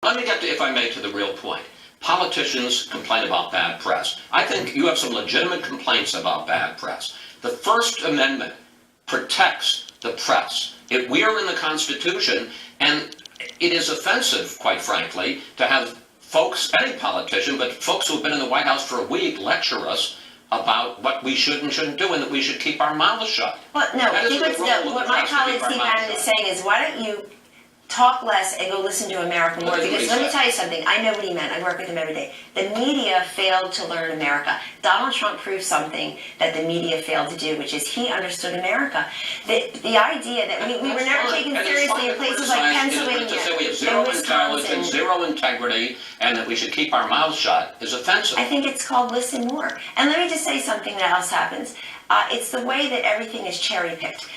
let me get to, if I may, to the real point. Politicians complain about bad press. I think you have some legitimate complaints about bad press. The First Amendment protects the press. We are in the Constitution, and it is offensive, quite frankly, to have folks, any politician, but folks who have been in the White House for a week lecture us about what we should and shouldn't do and that we should keep our mouths shut. Well, no, what my colleague Steve Bannon is saying is, why don't you talk less and go listen to America more? Because let me tell you something, I know what he meant, I work with him every day. The media failed to learn America. Donald Trump proved something that the media failed to do, which is he understood America. The idea that we were never taken seriously in places like Pennsylvania, to say we have zero intelligence, zero integrity, and that we should keep our mouths shut is offensive. I think it's called listen more. And let me just say something that else happens. It's the way that everything is cherry-picked.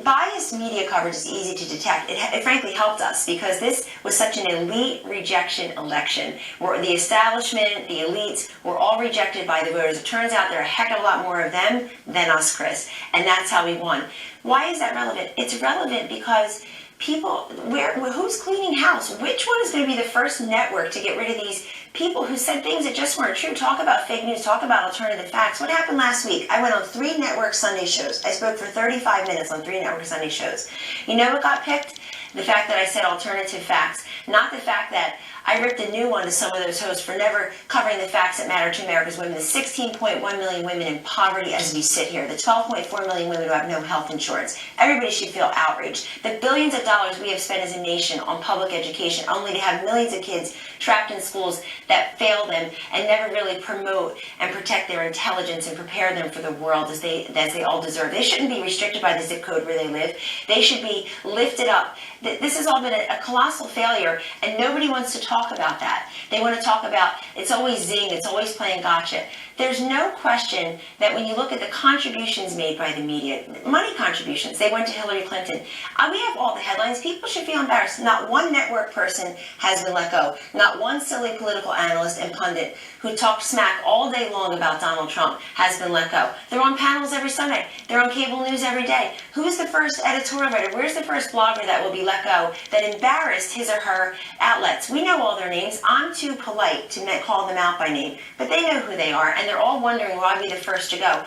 Biased media coverage is easy to detect. It frankly helped us because this was such an elite rejection election where the establishment, the elites were all rejected by the voters. It turns out there are a heck of a lot more of them than us, Chris, and that's how we won. Why is that relevant? It's relevant because people, who's cleaning house? Which one is going to be the first network to get rid of these people who said things that just weren't true? Talk about fake news, talk about alternative facts. What happened last week? I went on 3 network Sunday shows. I spoke for 35 minutes on 3 network Sunday shows. You know what got picked? The fact that I said alternative facts, not the fact that I ripped a new one to some of those hosts for never covering the facts that matter to America's women. The 16.1 million women in poverty as we sit here. The 12.4 million women who have no health insurance. Everybody should feel outraged. The billions of dollars we have spent as a nation on public education, only to have millions of kids trapped in schools that fail them and never really promote and protect their intelligence and prepare them for the world as they all deserve. They shouldn't be restricted by the zip code where they live. They should be lifted up. This has all been a colossal failure, and nobody wants to talk about that. They want to talk about, it's always zing, it's always playing gotcha. There's no question that when you look at the contributions made by the media, money contributions, they went to Hillary Clinton. We have all the headlines. People should feel embarrassed. Not one network person has been let go. Not one silly political analyst and pundit who talked smack all day long about Donald Trump has been let go. They're on panels every Sunday. They're on cable news every day. Who's the first editorial writer? Where's the first blogger that will be let go that embarrassed his or her outlets? We know all their names. I'm too polite to call them out by name, but they know who they are, and they're all wondering why I'd be the first to go.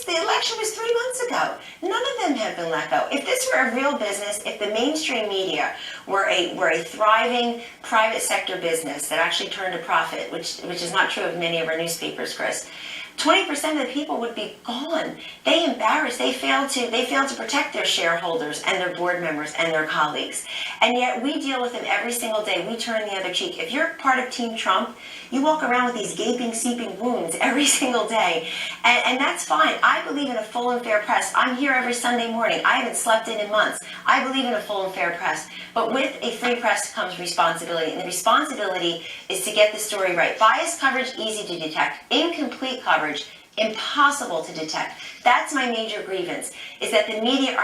The election was 3 months ago. None of them have been let go. If this were a real business, if the mainstream media were a thriving private sector business that actually turned a profit, which is not true of many of our newspapers, Chris, 20% of the people would be gone. They embarrassed. They failed to protect their shareholders and their board members and their colleagues. And yet we deal with them every single day. We turn the other cheek. If you're part of Team Trump, you walk around with these gaping, seeping wounds every single day. And that's fine. I believe in a full and fair press. I'm here every Sunday morning. I haven't slept in months. I believe in a full and fair press. But with a free press comes responsibility. And the responsibility is to get the story right. Biased coverage, easy to detect. Incomplete coverage, impossible to detect. That's my major grievance, is that the media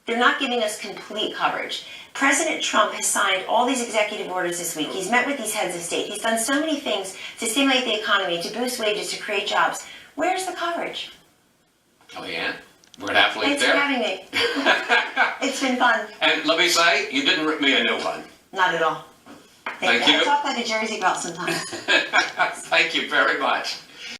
they're not giving us complete coverage. President Trump has signed all these executive orders this week. He's met with these heads of state. He's done so many things to stimulate the economy, to boost wages, to create jobs. Where's the coverage? KellyAnne, we're going to have to leave there. Thanks for having me. It's been fun. And let me say, you didn't rip me a new one. Not at all. Thank you. I talk like a Jersey girl sometimes. Thank you very much.